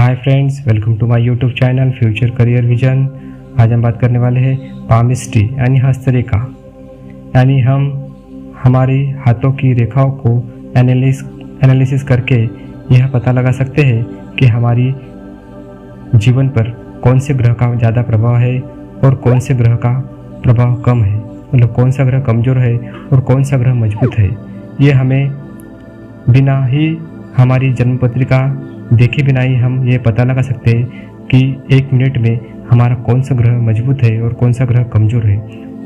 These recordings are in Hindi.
Hi friends, welcome to my YouTube channel future career vision. आज हम बात करने वाले हैं पामिस्ट्री यानी हस्तरेखा। यानी हम हमारी हाथों की रेखाओं को एनालिसिस करके यह पता लगा सकते हैं कि हमारी जीवन पर कौन से ग्रह का ज़्यादा प्रभाव है और कौन से ग्रह का प्रभाव कम है, मतलब कौन सा ग्रह कमज़ोर है और कौन सा ग्रह मजबूत है। ये हमें बिना ही हमारी जन्म पत्रिका देखे बिना ही हम ये पता लगा सकते हैं कि 1 मिनट में हमारा कौन सा ग्रह मजबूत है और कौन सा ग्रह कमज़ोर है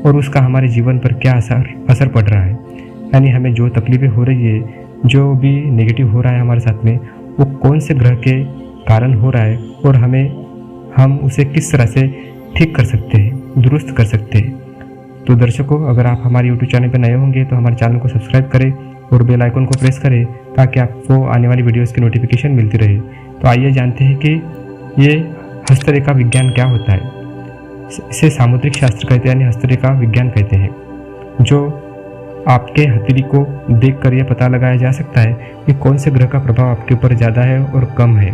और उसका हमारे जीवन पर क्या असर पड़ रहा है। यानी हमें जो तकलीफ़ें हो रही है, जो भी नेगेटिव हो रहा है हमारे साथ में, वो कौन से ग्रह के कारण हो रहा है और हम उसे किस तरह से ठीक कर सकते हैं, दुरुस्त कर सकते हैं। तो दर्शकों, अगर आप हमारे यूट्यूब चैनल पर नए होंगे तो हमारे चैनल को सब्सक्राइब करें और बेल आइकन को प्रेस करें ताकि आपको आने वाली वीडियोस की नोटिफिकेशन मिलती रहे। तो आइए जानते हैं कि ये हस्तरेखा विज्ञान क्या होता है। इसे सामुद्रिक शास्त्र कहते हैं, यानी हस्तरेखा विज्ञान कहते हैं, जो आपके हथेली को देखकर यह पता लगाया जा सकता है कि कौन से ग्रह का प्रभाव आपके ऊपर ज़्यादा है और कम है।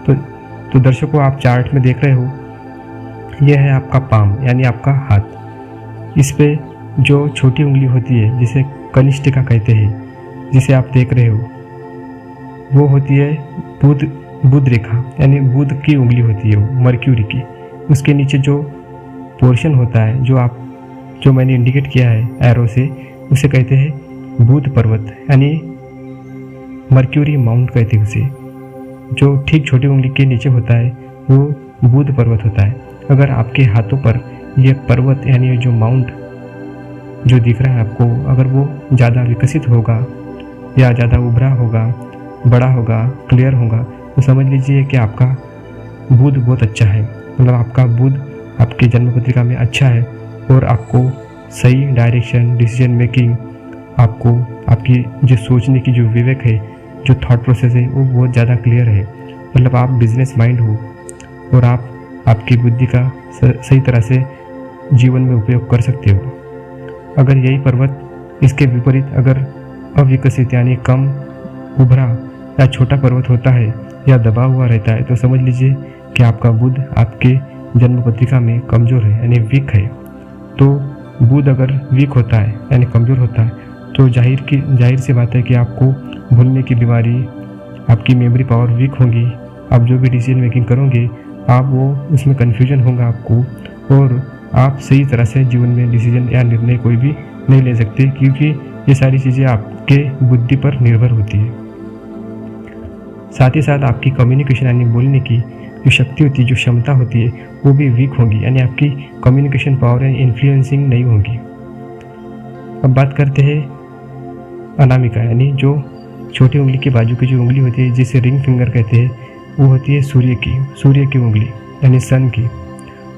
तो दर्शकों, आप चार्ट में देख रहे हो, यह है आपका पाम यानी आपका हाथ। इस पे जो छोटी उंगली होती है जिसे कनिष्ठिका कहते हैं, जिसे आप देख रहे हो, वो होती है बुध रेखा, यानी बुध की उंगली होती है, वो मर्क्यूरी की। उसके नीचे जो पोर्शन होता है, जो मैंने इंडिकेट किया है एरो से, उसे कहते हैं बुध पर्वत, यानी मर्क्यूरी माउंट कहते हैं उसे। जो ठीक छोटी उंगली के नीचे होता है वो बुध पर्वत होता है। अगर आपके हाथों पर ये पर्वत यानी जो माउंट जो दिख रहा है आपको, अगर वो ज़्यादा विकसित होगा या ज़्यादा उभरा होगा, बड़ा होगा, क्लियर होगा, तो समझ लीजिए कि आपका बुध बहुत अच्छा है, मतलब आपका बुध आपकी जन्म पत्रिका में अच्छा है और आपको सही डायरेक्शन, डिसीजन मेकिंग, आपको आपकी जो सोचने की जो विवेक है, जो थॉट प्रोसेस है, वो बहुत ज़्यादा क्लियर है। मतलब आप बिजनेस माइंड हो और आप आपकी बुद्धि का सही तरह से जीवन में उपयोग कर सकते हो। अगर यही पर्वत इसके विपरीत अगर अविकसित यानी कम उभरा या छोटा पर्वत होता है या दबा हुआ रहता है, तो समझ लीजिए कि आपका बुध आपके जन्म पत्रिका में कमज़ोर है यानी वीक है। तो बुध अगर वीक होता है यानी कमज़ोर होता है, तो जाहिर सी बात है कि आपको भूलने की बीमारी, आपकी मेमोरी पावर वीक होगी। आप जो भी डिसीजन मेकिंग करोगे, आप वो उसमें कन्फ्यूजन होगा आपको और आप सही तरह से जीवन में डिसीजन या निर्णय कोई भी नहीं ले सकते, क्योंकि ये सारी चीज़ें आपके बुद्धि पर निर्भर होती है। साथ ही साथ आपकी कम्युनिकेशन यानी बोलने की जो शक्ति होती है, जो क्षमता होती है, वो भी वीक होगी, यानी आपकी कम्युनिकेशन पावर एंड इन्फ्लुएंसिंग नहीं होगी। अब बात करते हैं अनामिका, यानी जो छोटी उंगली के बाजू की जो उंगली होती है, जिसे रिंग फिंगर कहते हैं, वो होती है सूर्य की उंगली यानी सन की,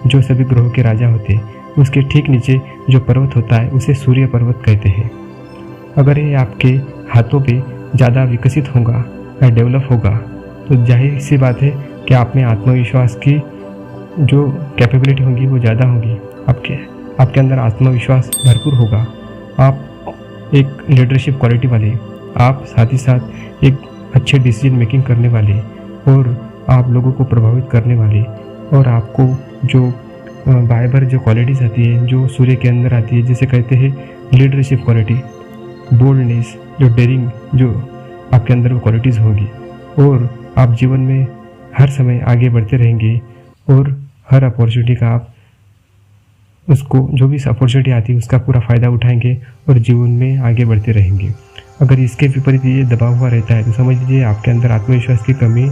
जो सभी ग्रहों के राजा होते हैं। उसके ठीक नीचे जो पर्वत होता है उसे सूर्य पर्वत कहते हैं। अगर ये आपके हाथों पे ज़्यादा विकसित होगा या डेवलप होगा, तो जाहिर सी बात है कि आप में आत्मविश्वास की जो कैपेबिलिटी होगी वो ज़्यादा होगी। आपके अंदर आत्मविश्वास भरपूर होगा। आप एक लीडरशिप क्वालिटी वाले, आप साथ ही साथ एक अच्छे डिसीजन मेकिंग करने वाले और आप लोगों को प्रभावित करने वाले, और आपको जो बाइबर जो क्वालिटीज़ आती है, जो सूर्य के अंदर आती है, जिसे कहते हैं लीडरशिप क्वालिटी, बोल्डनेस, जो डेयरिंग, जो आपके अंदर वो क्वालिटीज़ होगी, और आप जीवन में हर समय आगे बढ़ते रहेंगे और हर अपॉर्चुनिटी का आप उसको, जो भी अपॉर्चुनिटी आती है उसका पूरा फ़ायदा उठाएंगे और जीवन में आगे बढ़ते रहेंगे। अगर इसके विपरीत ये दबा हुआ रहता है, तो समझ लीजिए आपके अंदर आत्मविश्वास की कमी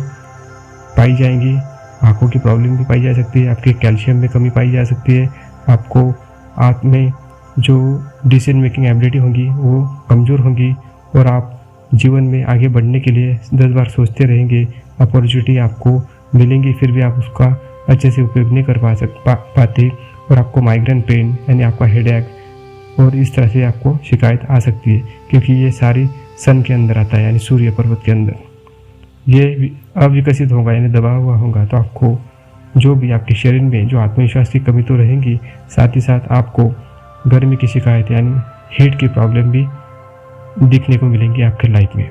पाई जाएगी, आँखों की प्रॉब्लम भी पाई जा सकती है, आपके कैल्शियम में कमी पाई जा सकती है, आपको आप में जो डिसीजन मेकिंग एबिलिटी होगी वो कमज़ोर होगी और आप जीवन में आगे बढ़ने के लिए 10 बार सोचते रहेंगे। अपॉर्चुनिटी आपको मिलेंगी, फिर भी आप उसका अच्छे से उपयोग नहीं कर पाते और आपको माइग्रेन पेन यानी आपका हेडेक और इस तरह से आपको शिकायत आ सकती है, क्योंकि ये सारी सन के अंदर आता है यानी सूर्य पर्वत के अंदर। ये अविकसित होगा यानी दबा हुआ होगा, तो आपको जो भी आपके शरीर में जो आत्मविश्वास की कमी तो रहेंगी, साथ ही साथ आपको गर्मी की शिकायत यानी हीट की प्रॉब्लम भी दिखने को मिलेंगी आपके लाइफ में।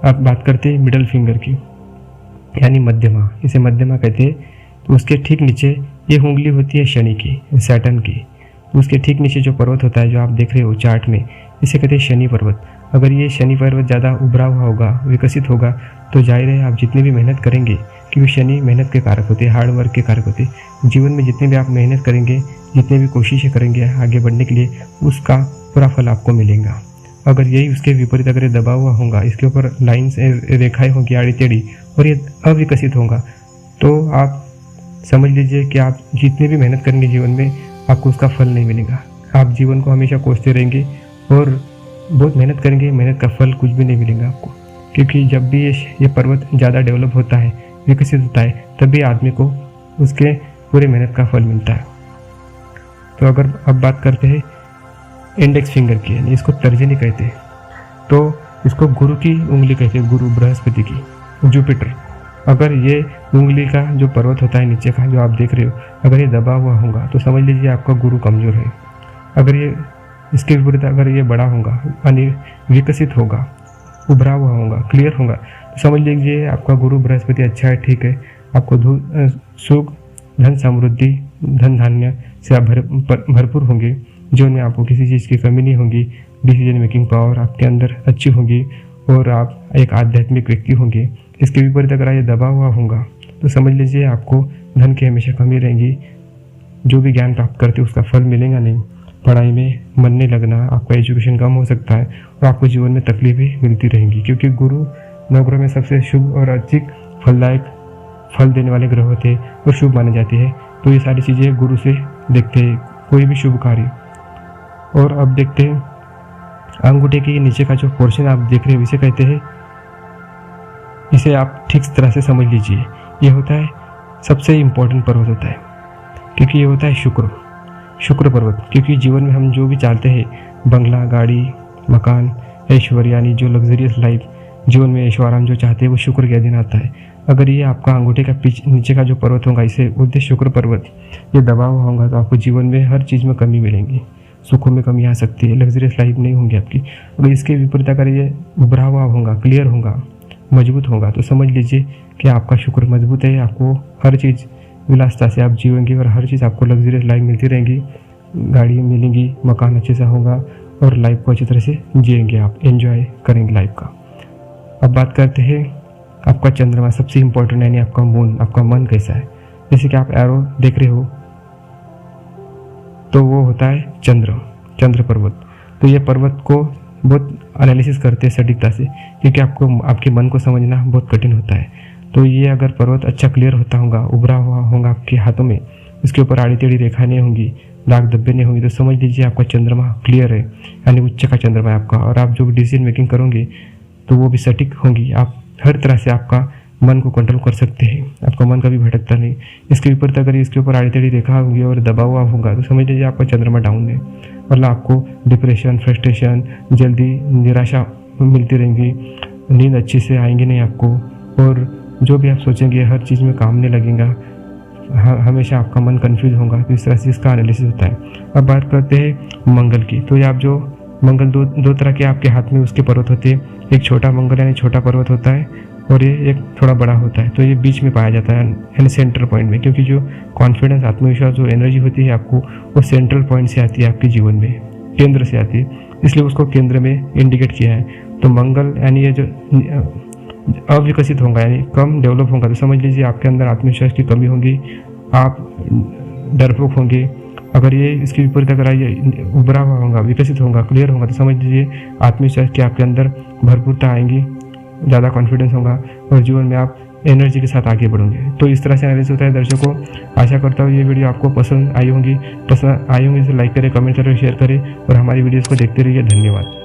अब बात करते हैं मिडल फिंगर की। यानी मध्यमा, इसे मध्यमा कहते हैं। तो उसके ठीक नीचे ये उंगली होती है शनि की, सैटर्न की। उसके ठीक नीचे जो पर्वत होता है जो आप देख रहे हो चार्ट में, इसे कहते हैं शनि पर्वत। अगर ये शनि पर्वत ज़्यादा उभरा हुआ होगा, विकसित होगा, तो जाहिर है आप जितनी भी मेहनत करेंगे, क्योंकि शनि मेहनत के कारक होते हैं, हार्ड वर्क के कारक होते हैं। जीवन में जितनी भी आप मेहनत करेंगे, जितनी भी कोशिशें करेंगे आगे बढ़ने के लिए, उसका पूरा फल आपको मिलेगा। अगर यही उसके विपरीत अगर ये दबा हुआ होगा, इसके ऊपर लाइन्स रेखाएं होंगी आड़ी टेढ़ी, और ये अविकसित होगा, तो आप समझ लीजिए कि आप जितनी भी मेहनत करेंगे जीवन में, आपको उसका फल नहीं मिलेगा। आप जीवन को हमेशा कोसते रहेंगे और बहुत मेहनत करेंगे, मेहनत का फल कुछ भी नहीं मिलेगा आपको। क्योंकि जब भी ये पर्वत ज़्यादा डेवलप होता है, विकसित होता है, तभी आदमी को उसके पूरे मेहनत का फल मिलता है। तो अगर अब बात करते हैं इंडेक्स फिंगर की, यानी इसको तर्जनी कहते हैं। तो इसको गुरु की उंगली कहते हैं, गुरु बृहस्पति की, जुपिटर। अगर ये उंगली का जो पर्वत होता है नीचे का जो आप देख रहे हो, अगर ये दबा हुआ होगा तो समझ लीजिए आपका गुरु कमज़ोर है। अगर ये इसके विपरीत अगर ये बड़ा होगा, यानी विकसित होगा, उभरा हुआ होगा, क्लियर होगा, तो समझ लीजिए आपका गुरु बृहस्पति अच्छा है, ठीक है। आपको सुख, धन समृद्धि, धन धान्य से आप भरपूर होंगे। जीवन में आपको किसी चीज़ की कमी नहीं होगी। डिसीजन मेकिंग पावर आपके अंदर अच्छी होगी और आप एक आध्यात्मिक व्यक्ति होंगे। इसके विपरीत अगर ये दबा हुआ होगा तो समझ लीजिए आपको धन की हमेशा कमी रहेगी। जो भी ज्ञान प्राप्त करते उसका फल मिलेगा नहीं। पढ़ाई में मन नहीं लगना, आपका एजुकेशन कम हो सकता है और आपको जीवन में तकलीफें मिलती रहेंगी। क्योंकि गुरु नवग्रह में सबसे शुभ और अधिक फलदायक फल देने वाले ग्रह होते हैं और शुभ माने जाते हैं। तो ये सारी चीज़ें गुरु से देखते हैं कोई भी शुभ कार्य। और अब देखते हैं अंगूठे के नीचे का जो पोर्शन आप देख रहे हो, इसे कहते हैं, इसे आप ठीक तरह से समझ लीजिए। ये होता है सबसे इम्पोर्टेंट पर्वत होता है, क्योंकि ये होता है शुक्र पर्वत। क्योंकि जीवन में हम जो भी चाहते हैं, बंगला, गाड़ी, मकान, ऐश्वर्य, यानी जो लग्जरियस लाइफ, जीवन में ऐशो आराम जो चाहते हैं, वो शुक्र के अधीन आता है। अगर ये आपका अंगूठे का नीचे का जो पर्वत होगा, इसे बोलते शुक्र पर्वत, ये दबा हुआ होगा तो आपको जीवन में हर चीज़ में कमी मिलेंगी, सुखों में कमी आ सकती है, लग्जरियस लाइफ नहीं होगी आपकी। अगर इसके विपरीत अगर ये उभरा हुआ होगा, क्लियर होगा, मजबूत होगा, तो समझ लीजिए कि आपका शुक्र मजबूत है। आपको हर चीज़ विलासता से आप जीवेंगे और हर चीज़ आपको लग्जरियस लाइफ मिलती रहेंगी, गाड़ी मिलेंगी, मकान अच्छे से होगा और लाइफ को अच्छी तरह से जिएंगे, आप एंजॉय करेंगे लाइफ का। अब बात करते हैं आपका चंद्रमा, सबसे इम्पोर्टेंट, यानी आपका मून, आपका मन कैसा है। जैसे कि आप एरो देख रहे हो, तो वो होता है चंद्र पर्वत। तो ये पर्वत को बहुत एनालिसिस करते हैं सटीकता से, क्योंकि आपको आपके मन को समझना बहुत कठिन होता है। तो ये अगर पर्वत अच्छा क्लियर होता होगा, उभरा हुआ होगा आपके हाथों में, उसके ऊपर आड़ी टेढ़ी रेखा नहीं होंगी, दाग धब्बे नहीं होंगी, तो समझ लीजिए आपका चंद्रमा क्लियर है, यानी उच्च का चंद्रमा है आपका। और आप जो भी डिसीजन मेकिंग करोगे तो वो भी सटीक होंगी। आप हर तरह से आपका मन को कंट्रोल कर सकते हैं, आपका मन कभी भटकता नहीं। इसके विपरीत अगर इसके ऊपर आड़ी टेढ़ी रेखा होगी और दबा हुआ होगा तो समझ लीजिए आपका चंद्रमा डाउन है, मतलब आपको डिप्रेशन, फ्रस्ट्रेशन, जल्दी निराशा मिलती रहेंगी, नींद अच्छी से आएंगी नहीं आपको, और जो भी आप सोचेंगे हर चीज़ में काम नहीं लगेगा, हमेशा आपका मन कंफ्यूज होगा। तो इस तरह से इसका एनालिसिस होता है। अब बात करते हैं मंगल की। तो ये आप जो मंगल दो तरह के आपके हाथ में उसके पर्वत होते हैं। एक छोटा मंगल यानी छोटा पर्वत होता है और ये एक थोड़ा बड़ा होता है। तो ये बीच में पाया जाता है, यानी सेंट्रल पॉइंट में, क्योंकि जो कॉन्फिडेंस, आत्मविश्वास, जो एनर्जी होती है आपको, वो सेंट्रल पॉइंट से आती है आपके जीवन में, केंद्र से आती है, इसलिए उसको केंद्र में इंडिकेट किया है। तो मंगल यानी ये जो अविकसित होगा, यानी कम डेवलप होगा, तो समझ लीजिए आपके अंदर आत्मविश्वास की कमी होगी, आप डरपोक होंगे। अगर ये इसके विपरीत अगर ये उभरा हुआ होगा, विकसित होगा, क्लियर होगा, तो समझ लीजिए आत्मविश्वास की आपके अंदर भरपूरता आएंगी, ज़्यादा कॉन्फिडेंस होगा और जीवन में आप एनर्जी के साथ आगे बढ़ोगे। तो इस तरह से एनालिसिस होता है। दर्शकों, आशा करता हूँ ये वीडियो आपको पसंद आई होगी। इसे लाइक करें, कमेंट करें, शेयर करें और हमारी वीडियोज़ को देखते रहिए। धन्यवाद।